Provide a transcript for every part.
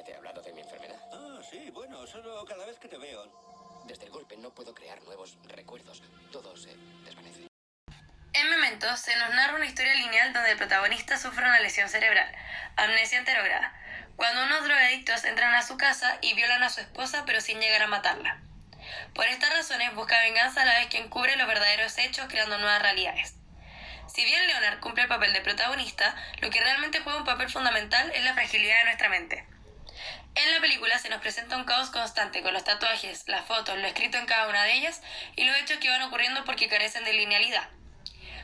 ¿Ya te he hablado de mi enfermedad? Ah, sí, bueno, solo cada vez que te veo. Desde el golpe no puedo crear nuevos recuerdos. Todo se desvanece. En Memento se nos narra una historia lineal donde el protagonista sufre una lesión cerebral, amnesia anterograda, cuando unos drogadictos entran a su casa y violan a su esposa pero sin llegar a matarla. Por estas razones busca venganza a la vez que encubre los verdaderos hechos creando nuevas realidades. Si bien Leonard cumple el papel de protagonista, lo que realmente juega un papel fundamental es la fragilidad de nuestra mente. En la película se nos presenta un caos constante con los tatuajes, las fotos, lo escrito en cada una de ellas y los hechos que van ocurriendo porque carecen de linealidad.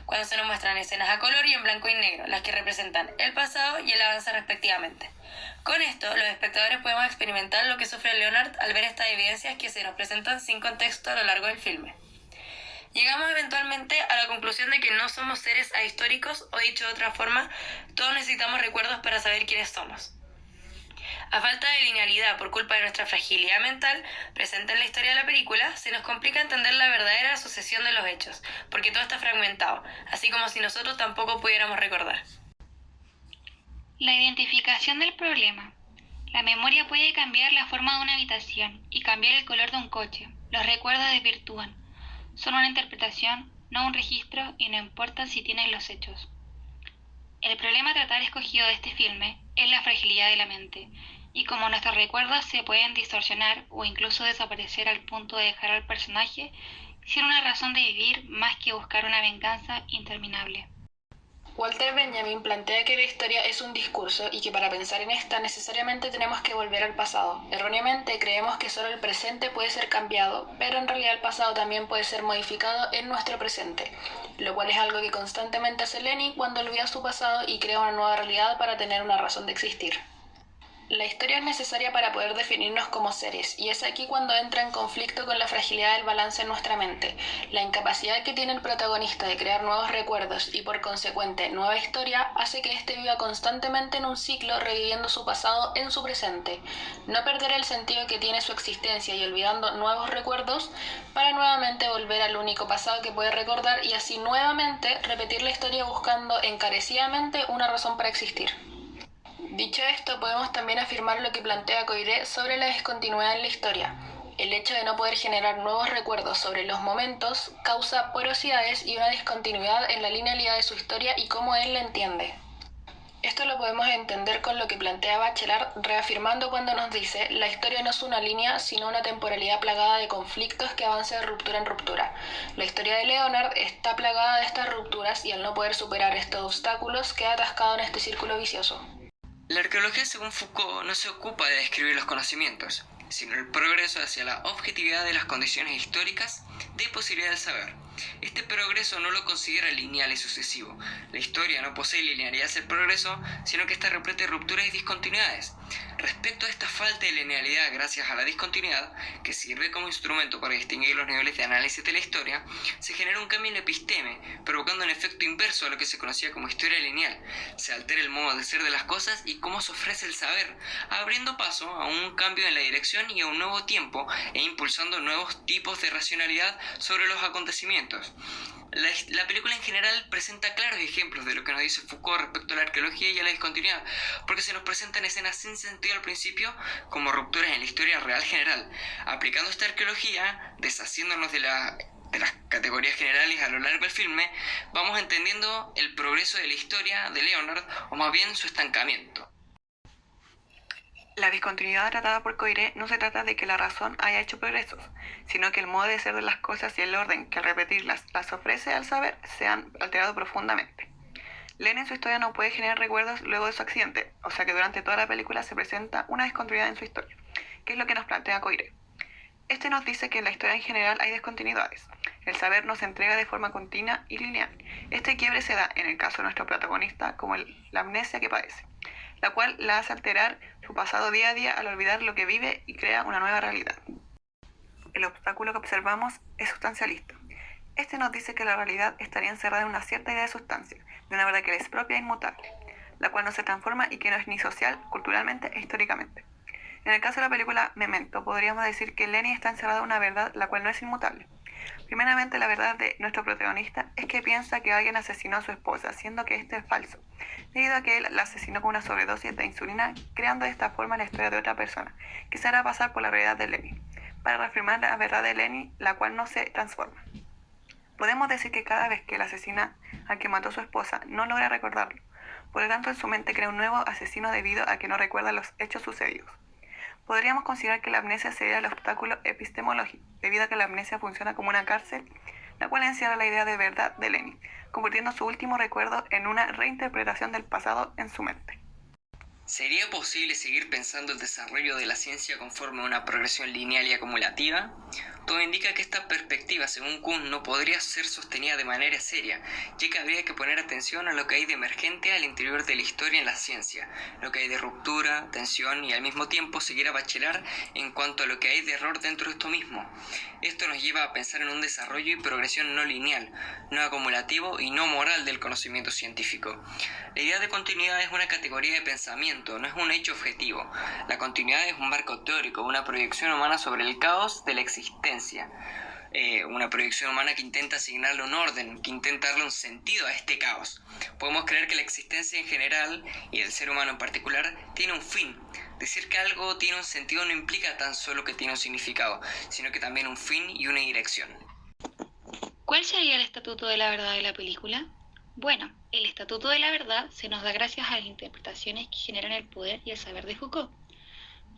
Cuando se nos muestran escenas a color y en blanco y negro, las que representan el pasado y el avance respectivamente. Con esto, los espectadores podemos experimentar lo que sufre Leonard al ver estas evidencias que se nos presentan sin contexto a lo largo del filme. Llegamos eventualmente a la conclusión de que no somos seres ahistóricos, o dicho de otra forma, todos necesitamos recuerdos para saber quiénes somos. A falta de linealidad por culpa de nuestra fragilidad mental presente en la historia de la película, se nos complica entender la verdadera sucesión de los hechos, porque todo está fragmentado, así como si nosotros tampoco pudiéramos recordar. La identificación del problema. La memoria puede cambiar la forma de una habitación y cambiar el color de un coche. Los recuerdos desvirtúan. Son una interpretación, no un registro, y no importa si tienen los hechos. El problema a tratar escogido de este filme es la fragilidad de la mente, y como nuestros recuerdos se pueden distorsionar o incluso desaparecer al punto de dejar al personaje sin una razón de vivir más que buscar una venganza interminable. Walter Benjamin plantea que la historia es un discurso y que para pensar en esta necesariamente tenemos que volver al pasado. Erróneamente creemos que solo el presente puede ser cambiado, pero en realidad el pasado también puede ser modificado en nuestro presente, lo cual es algo que constantemente hace Lenny cuando olvida su pasado y crea una nueva realidad para tener una razón de existir. La historia es necesaria para poder definirnos como seres, y es aquí cuando entra en conflicto con la fragilidad del balance en nuestra mente. La incapacidad que tiene el protagonista de crear nuevos recuerdos y por consecuente nueva historia hace que éste viva constantemente en un ciclo reviviendo su pasado en su presente. No perder el sentido que tiene su existencia y olvidando nuevos recuerdos para nuevamente volver al único pasado que puede recordar y así nuevamente repetir la historia buscando encarecidamente una razón para existir. Dicho esto, podemos también afirmar lo que plantea Coiré sobre la discontinuidad en la historia. El hecho de no poder generar nuevos recuerdos sobre los momentos causa porosidades y una discontinuidad en la linealidad de su historia y cómo él la entiende. Esto lo podemos entender con lo que plantea Bachelard, reafirmando cuando nos dice: la historia no es una línea, sino una temporalidad plagada de conflictos que avanza de ruptura en ruptura. La historia de Leonard está plagada de estas rupturas y al no poder superar estos obstáculos queda atascado en este círculo vicioso. La arqueología, según Foucault, no se ocupa de describir los conocimientos, sino el progreso hacia la objetividad de las condiciones históricas de posibilidad del saber. Este progreso no lo considera lineal y sucesivo. La historia no posee linealidad hacia el progreso, sino que está repleta de rupturas y discontinuidades. Respecto a esta falta de linealidad gracias a la discontinuidad, que sirve como instrumento para distinguir los niveles de análisis de la historia, se genera un cambio en la episteme, provocando un efecto inverso a lo que se conocía como historia lineal. Se altera el modo de ser de las cosas y cómo se ofrece el saber, abriendo paso a un cambio en la dirección y a un nuevo tiempo, e impulsando nuevos tipos de racionalidad sobre los acontecimientos. La película en general presenta claros ejemplos de lo que nos dice Foucault respecto a la arqueología y a la discontinuidad, porque se nos presentan escenas sin sentido al principio como rupturas en la historia real general. Aplicando esta arqueología, deshaciéndonos de las categorías generales a lo largo del filme, vamos entendiendo el progreso de la historia de Leonard, o más bien su estancamiento. La discontinuidad tratada por Coiré no se trata de que la razón haya hecho progresos, sino que el modo de ser de las cosas y el orden que al repetirlas las ofrece al saber se han alterado profundamente. Len en su historia no puede generar recuerdos luego de su accidente, o sea que durante toda la película se presenta una discontinuidad en su historia, que es lo que nos plantea Coiré. Este nos dice que en la historia en general hay discontinuidades. El saber nos entrega de forma continua y lineal. Este quiebre se da, en el caso de nuestro protagonista, como la amnesia que padece, la cual la hace alterar su pasado día a día al olvidar lo que vive y crea una nueva realidad. El obstáculo que observamos es sustancialista. Este nos dice que la realidad estaría encerrada en una cierta idea de sustancia, de una verdad que le es propia e inmutable, la cual no se transforma y que no es ni social, culturalmente e históricamente. En el caso de la película Memento, podríamos decir que Lenny está encerrada en una verdad la cual no es inmutable. Primeramente, la verdad de nuestro protagonista es que piensa que alguien asesinó a su esposa, siendo que esto es falso, debido a que él la asesinó con una sobredosis de insulina, creando de esta forma la historia de otra persona, que se hará pasar por la realidad de Lenny, para reafirmar la verdad de Lenny, la cual no se transforma. Podemos decir que cada vez que el asesina al que mató a su esposa no logra recordarlo, por lo tanto en su mente crea un nuevo asesino debido a que no recuerda los hechos sucedidos. Podríamos considerar que la amnesia sería el obstáculo epistemológico, debido a que la amnesia funciona como una cárcel, la cual encierra la idea de verdad de Lenny, convirtiendo su último recuerdo en una reinterpretación del pasado en su mente. ¿Sería posible seguir pensando el desarrollo de la ciencia conforme a una progresión lineal y acumulativa? Todo indica que esta perspectiva, según Kuhn, no podría ser sostenida de manera seria, ya que habría que poner atención a lo que hay de emergente al interior de la historia en la ciencia, lo que hay de ruptura, tensión y al mismo tiempo seguir a bachelar en cuanto a lo que hay de error dentro de esto mismo. Esto nos lleva a pensar en un desarrollo y progresión no lineal, no acumulativo y no moral del conocimiento científico. La idea de continuidad es una categoría de pensamiento, no es un hecho objetivo. La continuidad es un marco teórico, una proyección humana sobre el caos de la existencia. Una proyección humana que intenta asignarle un orden, que intenta darle un sentido a este caos. Podemos creer que la existencia en general, y el ser humano en particular, tiene un fin. Decir que algo tiene un sentido no implica tan solo que tiene un significado, sino que también un fin y una dirección. ¿Cuál sería el estatuto de la verdad de la película? Bueno, el estatuto de la verdad se nos da gracias a las interpretaciones que generan el poder y el saber de Foucault.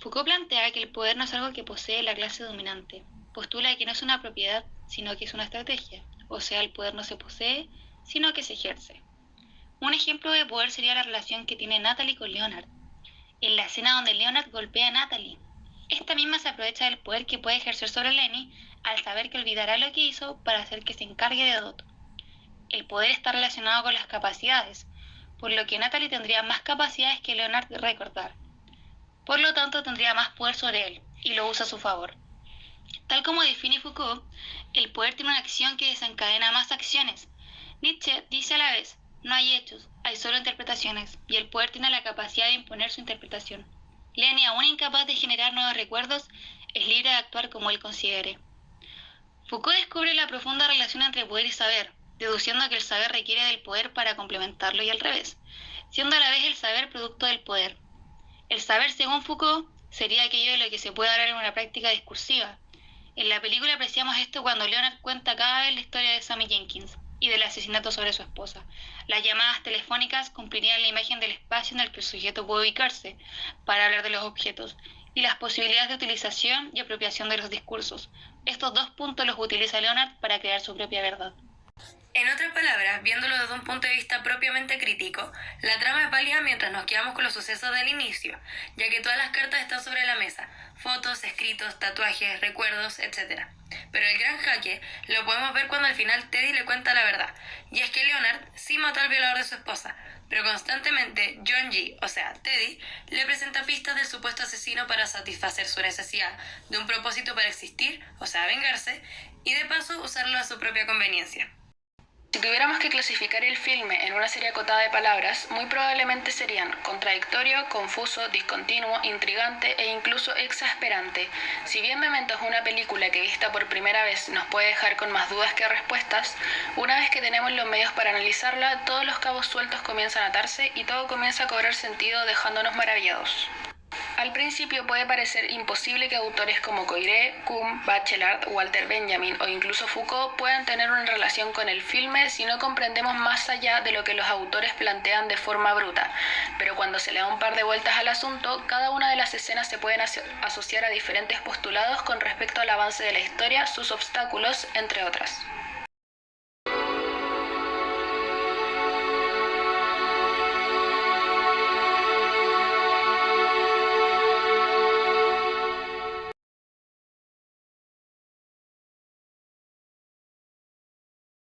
Foucault plantea que el poder no es algo que posee la clase dominante. Postula que no es una propiedad, sino que es una estrategia. O sea, el poder no se posee, sino que se ejerce. Un ejemplo de poder sería la relación que tiene Natalie con Leonard. En la escena donde Leonard golpea a Natalie, esta misma se aprovecha del poder que puede ejercer sobre Lenny al saber que olvidará lo que hizo para hacer que se encargue de Dot. El poder está relacionado con las capacidades, por lo que Natalie tendría más capacidades que Leonard de recordar. Por lo tanto, tendría más poder sobre él, y lo usa a su favor. Tal como define Foucault, el poder tiene una acción que desencadena más acciones. Nietzsche dice a la vez, no hay hechos, hay solo interpretaciones, y el poder tiene la capacidad de imponer su interpretación. Lenny, aún incapaz de generar nuevos recuerdos, es libre de actuar como él considere. Foucault descubre la profunda relación entre poder y saber, deduciendo que el saber requiere del poder para complementarlo y al revés, siendo a la vez el saber producto del poder. El saber, según Foucault, sería aquello de lo que se puede hablar en una práctica discursiva. En la película apreciamos esto cuando Leonard cuenta cada vez la historia de Sammy Jenkins y del asesinato sobre su esposa. Las llamadas telefónicas cumplirían la imagen del espacio en el que el sujeto puede ubicarse para hablar de los objetos y las posibilidades de utilización y apropiación de los discursos. Estos dos puntos los utiliza Leonard para crear su propia verdad. En otras palabras, viéndolo desde un punto de vista propiamente crítico, la trama es válida mientras nos quedamos con los sucesos del inicio, ya que todas las cartas están sobre la mesa, fotos, escritos, tatuajes, recuerdos, etc. Pero el gran jaque lo podemos ver cuando al final Teddy le cuenta la verdad, y es que Leonard sí mató al violador de su esposa, pero constantemente John G., o sea, Teddy, le presenta pistas del supuesto asesino para satisfacer su necesidad de un propósito para existir, o sea, vengarse, y de paso usarlo a su propia conveniencia. Si tuviéramos que clasificar el filme en una serie acotada de palabras, muy probablemente serían contradictorio, confuso, discontinuo, intrigante e incluso exasperante. Si bien Memento es una película que vista por primera vez nos puede dejar con más dudas que respuestas, una vez que tenemos los medios para analizarla, todos los cabos sueltos comienzan a atarse y todo comienza a cobrar sentido dejándonos maravillados. Al principio puede parecer imposible que autores como Coiré, Kuhn, Bachelard, Walter Benjamin o incluso Foucault puedan tener una relación con el filme si no comprendemos más allá de lo que los autores plantean de forma bruta. Pero cuando se le da un par de vueltas al asunto, cada una de las escenas se pueden asociar a diferentes postulados con respecto al avance de la historia, sus obstáculos, entre otras.